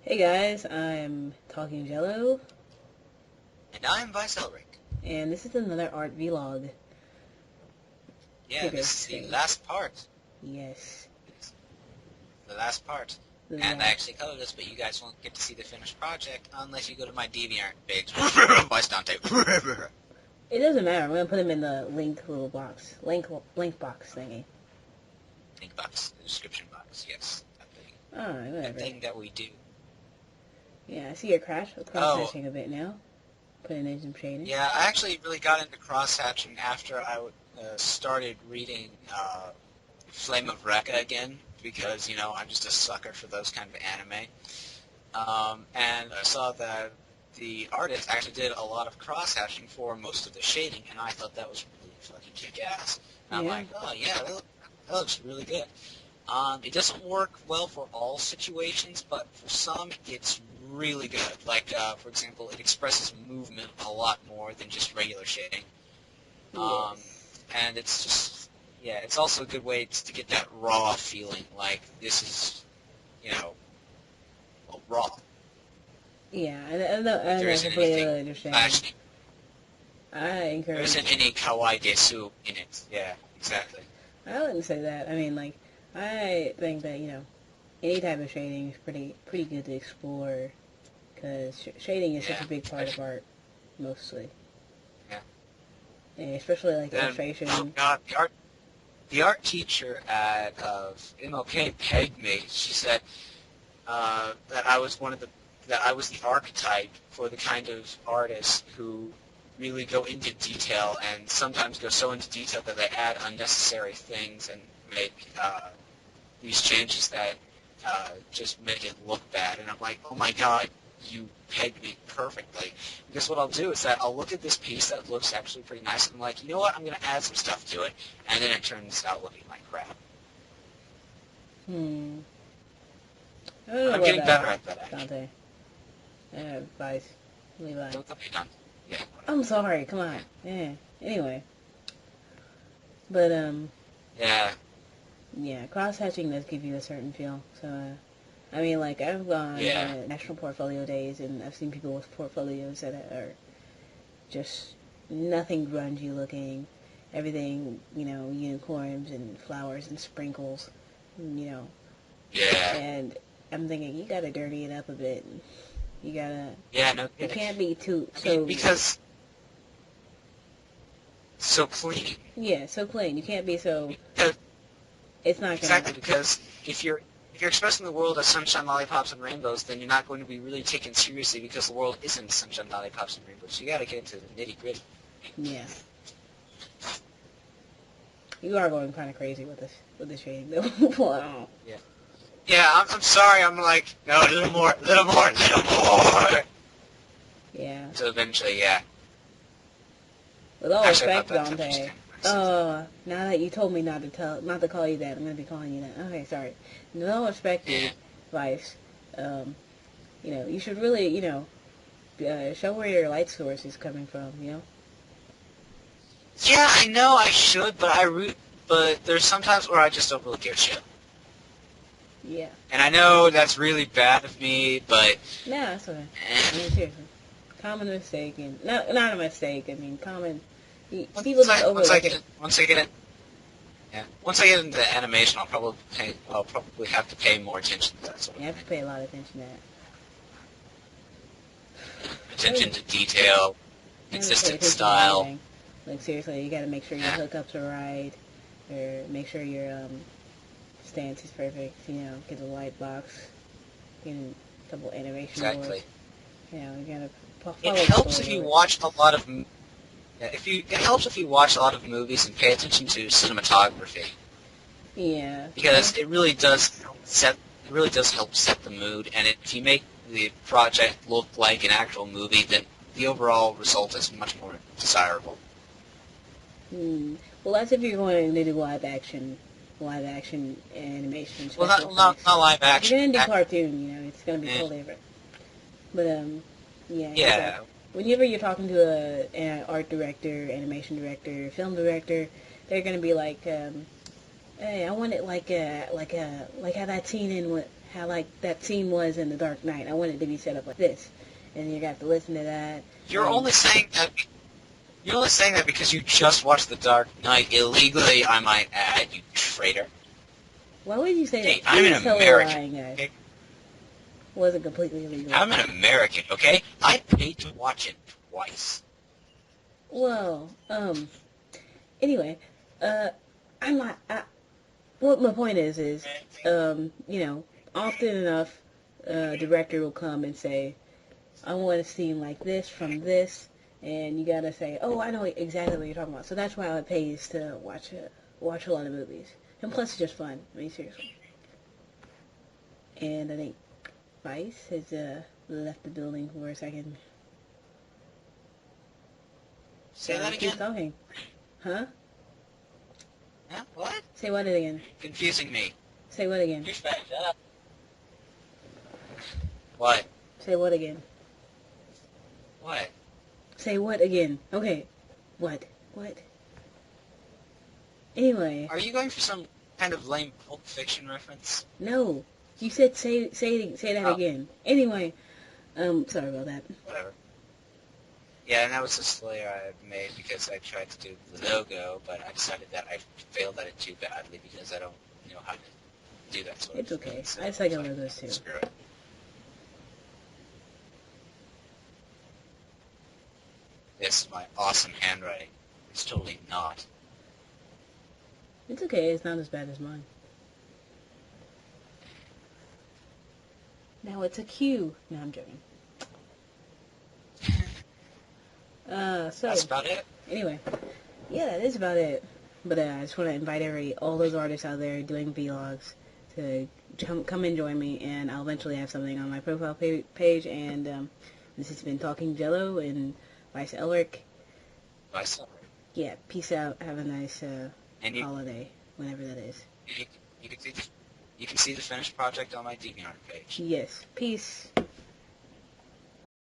Hey guys, I'm Talking Jello, And I'm Vyse and this is another art vlog. Yeah, Figure this is the skate. last part. Yes. It's the last part. The And I last. actually colored this, but you guys won't get to see the finished project unless you go to my Deviant page. Vyse Dante. It doesn't matter. I'm gonna put them in the link little box, link box thingy. Link box, the description box, yes. Alright, That whatever. thing that we do. Yeah, I see your cross Oh, hatching a bit now. Putting in some shading. yeah, I actually really got into cross-hatching after I started reading Flame of Recca again, because, I'm just a sucker for those kind of anime. And I saw that the artist actually did a lot of cross-hatching for most of the shading, and I thought that was really fucking kick-ass. And I'm Yeah. like, oh yeah, that looks really good. It doesn't work well for all situations, but for some, it's really good. Like, for example, it expresses movement a lot more than just regular shading. Um, Yes. and it's just, yeah, it's also a good way to get that raw feeling, like this is, you know, raw. Yeah, I There know isn't completely anything understand. flashy. I There encourage. isn't any kawaii desu in it. Yeah, exactly. I wouldn't say that. I mean, like, I think that any type of shading is pretty good to explore because shading is such Yeah, a big part of especially, art, mostly, yeah. and especially like Then, oh illustration. god, the art teacher at MLK pegged me. She said that I was the archetype for the kind of artists who really go into detail and sometimes go so into detail that they add unnecessary things and make these changes that just make it look bad. And I'm like, oh my god, you pegged me perfectly. Because what I'll do is that I'll look at this piece that looks actually pretty nice, and I'm like, you know what, I'm going to add some stuff to it, and then it turns out looking like crap. Hmm. I don't But know I'm about getting that, better at that, actually. Dante. Vice, Levi. Don't be done. Yeah, whatever. I'm sorry. Come on. Yeah. Yeah. Anyway, but Yeah. yeah, cross hatching does give you a certain feel. So, I mean, like I've gone Yeah. national portfolio days, and I've seen people with portfolios that are just nothing grungy looking. Everything, unicorns and flowers and sprinkles, you know. Yeah. And I'm thinking you gotta dirty it up a bit. You gotta. Yeah, no You kidding. can't be too I mean, so. because so clean. Yeah, so plain. You can't be so. Because, It's not gonna. exactly, because if you're expressing the world as sunshine, lollipops, and rainbows, then you're not going to be really taken seriously because the world isn't sunshine, lollipops, and rainbows. You got to get into the nitty gritty. Yeah, you are going kind of crazy with this shading though. Wow. Yeah. Yeah, I'm sorry. I'm like, no, a little more, little more, little more. Yeah. So eventually, yeah. With all Actually, I thought respect, that touch was Dante. 10. Now that you told me not to call you that, I'm gonna be calling you that. Okay, sorry. With all respect, Yeah. Vice. You should really, show where your light source is coming from. Yeah, I know I should, but there's sometimes where I just don't really give a shit. Yeah. And I know that's really bad of me, but Nah, that's okay. I eh. mean, seriously. Common mistake, and not a mistake. I mean, common. People once just I once I overlook get it. once I get it, yeah, once I get into animation, I'll probably have to pay more attention to that sort You of have to thing. pay a lot of attention to that. Attention to detail, You have to pay consistent attention to style. everything. Like seriously, you got to make sure your Yeah, hookups are right, or make sure your stance is perfect. Get the light box, get a couple animation boards. exactly. You gotta It follow the helps if you storyboard. watch a lot of yeah, if you it helps if you watch a lot of movies and pay attention to cinematography Yeah, because it really does help set the mood, and if you make the project look like an actual movie, then the overall result is much more desirable. well, that's if you're going to do live action animation, Well, special not effects. live If you're action. gonna do cartoon, it's gonna be Eh, totally different. But yeah, it's like yeah, whenever you're talking to an art director, animation director, film director, they're gonna be like, hey, I want it like how that scene in how like that scene was in The Dark Knight. I want it to be set up like this, and you got to listen to that. You're only saying that. You're only saying that because you just watched The Dark Knight illegally. I might add, you traitor. Why would you say Hey, that? I'm an American. Lying, guys. Okay? Wasn't completely illegal. I'm an American. Okay, I paid to watch it twice. Well, anyway, I'm not. What my point is, you know, often enough, director will come and say, I want a scene like this from this, and you gotta say, oh, I know exactly what you're talking about. So that's why it pays to watch a lot of movies. And plus, it's just fun. I mean, seriously. And I think Vyse has left the building for a second. Say that again? Keep talking. Huh? Huh? What? Say what again? Confusing me. Say what again? Shut up. What? Say what again? What? Say what again? Okay. What? What? Anyway. Are you going for some kind of lame Pulp Fiction reference? No. You said say that again. Anyway. Sorry about that. Whatever. Yeah, and that was a Slayer I made because I tried to do the logo, but I decided that I failed at it too badly because I don't know how to do that sort It's of okay. thing. So I suck at logos too. Screw it. This is my awesome handwriting. It's totally not. It's okay. It's not as bad as mine. Now it's a Q. No, I'm joking. So That's about it. Anyway, yeah, that is about it. But I just want to invite all those artists out there doing vlogs to come and join me, and I'll eventually have something on my profile page. And this has been Talking Jello and Vyse Elric. Vyse. Yeah, peace out. Have a nice holiday, whenever that is. You can see the finished project on my Deviant Art page. Yes, peace.